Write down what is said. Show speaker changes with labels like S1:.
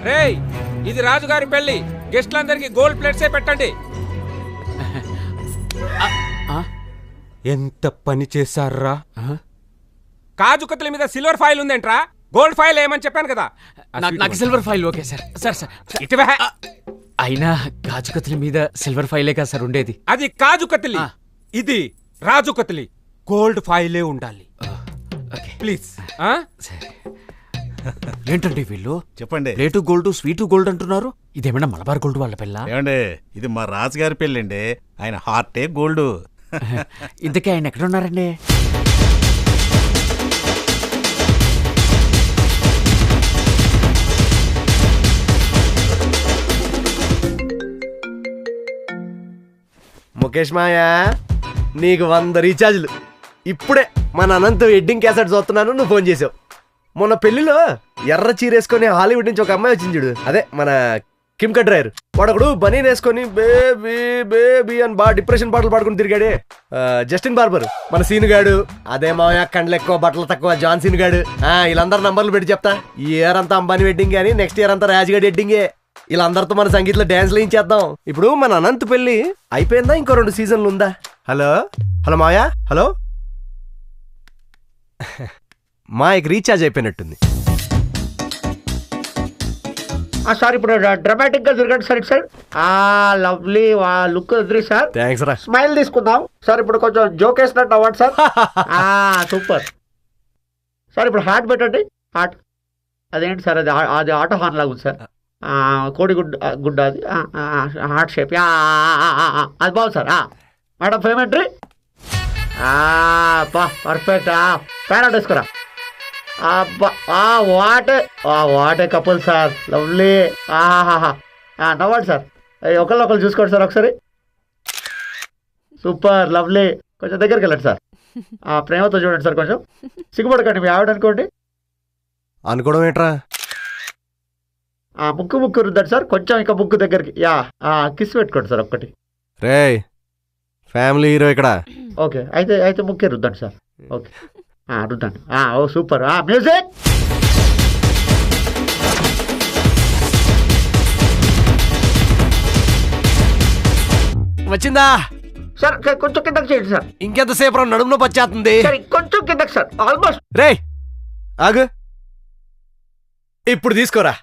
S1: రేయ్, ఇది రాజుగారి పెళ్లి. గెస్ట్లందరికి గోల్డ్ ప్లేట్సే పెట్టండి. ఎంత పని చేశారా? కాజు కత్తుల మీద సిల్వర్ ఫాయిల్ ఉందేంట్రా? గోల్డ్ ఫాయిల్ ఏమని చెప్పాను కదా.
S2: నాకు silver foil okay sir. Sir sir
S1: ఇటువే.
S2: అయినా కాజు కత్తుల మీద సిల్వర్ ఫైలే కదా సార్ ఉండేది.
S1: అది కాజు కత్తిలి, ఇది రాజు కత్తిలి. గోల్డ్ ఫాయిలే ఉండాలి ప్లీజ్.
S2: ఏంటండి వీళ్ళు
S3: చెప్పండి.
S2: ప్లేటు గోల్డ్ స్వీటు గోల్డ్ అంటున్నారు. ఇదేమైనా మలబార్ గోల్డ్ వాళ్ళ పిల్ల?
S3: ఏమండి, ఇది మా రాజుగారి పెళ్ళండి. ఆయన హార్టే గోల్డ్.
S2: ఇంతకీ ఆయన ఎక్కడ ఉన్నారండి?
S4: ముఖేష్ మాయా, నీకు 100 రీఛార్జ్లు. ఇప్పుడే మన అనంత్ వెడ్డింగ్ క్యాసెట్ చూస్తున్నాను, నువ్వు ఫోన్ చేసావు. మొన్న పెళ్లిలో ఎర్ర చీరేసుకొని హాలీవుడ్ నుంచి ఒక అమ్మాయి వచ్చింది చూడు, అదే మన కిమ్ కట్రాయర్. వాడొకడు బనీన్ వేసుకొని బేబీ బేబీ అని బాగా డిప్రెషన్ పాటలు పాడుకుని తిరిగాడే, జస్టిన్ బార్బర్. మన సీన్ గాడు అదే మాయా, కండ్లు ఎక్కువ బట్టలు తక్కువ జాన్ సీన్ గాడు. వీళ్ళందరూ నంబర్లు పెట్టి చెప్తా. ఈ ఇయర్ అంతా అంబానీ వెడ్డింగ్ కానీ నెక్స్ట్ ఇయర్ అంతా రాజుగాడి వెడ్డింగే. వీళ్ళందరితో మన సంగీతంలో డాన్స్లు ఏం చేద్దాం. ఇప్పుడు మన అనంత్ పెళ్లి అయిపోయిందా? ఇంకో 2 సీజన్లు ఉందా? హలో హలో మాయా, హలో. మాయకి రీఛార్జ్ అయిపోయినట్టుంది.
S5: సార్ ఇప్పుడు డ్రామాటిక్ గా తిరగండి సార్. ఇటు సైడ్. లవ్లీ లుక్ ఎదురు సార్.
S4: థ్యాంక్స్ రా.
S5: స్మైల్ తీసుకుందాం సార్. ఇప్పుడు కొంచెం జోక్ వేసినట్టు అవ్వండి సార్. Super sir. ఇప్పుడు హార్ట్ పెట్టండి. హార్ట్ అదేంటి సార్? అది ఆటో హార్న్ లాగా ఉంది సార్. కోడి గుడ్డ అది హార్ట్ షేప్. అది బాగుంది సార్. మేడం పేమెంట్రీ పర్ఫెక్ట్. ప్యారెట్ వేసుకురా. What a couple sir. లవ్లీ. నవ్వండి సార్. ఒకళ్ళు చూసుకోండి సార్ ఒకసారి. Super lovely. కొంచెం దగ్గరికి వెళ్ళండి సార్. ప్రేమతో చూడండి సార్. కొంచెం సిగ్గుపడకండి, మీ ఆవిడ అనుకోండి.
S4: అనుకోవడం ఏంట్రా?
S5: ముక్కు రుద్దండి సార్. కొంచెం ఇంకా ముక్కు దగ్గరికి. కిస్ పెట్టుకోండి సార్ ఒక్కటి.
S4: రే ఫ్యామిలీ హీరో ఇక్కడ.
S5: ఓకే, అయితే ముక్కే రుద్దండి సార్. ఓకే రుద్దండి. ఓ సూపర్. మ్యూజిక్.
S4: వచ్చిందా
S5: సార్ కొంచెం కిందకి చేయండి సార్.
S4: ఇంకెంతసేపు నడుములో పచ్చేస్తుంది.
S5: సార్ కొంచెం కిందకి సార్. ఆల్మోస్ట్.
S4: రే ఆగు, ఇప్పుడు తీసుకోరా.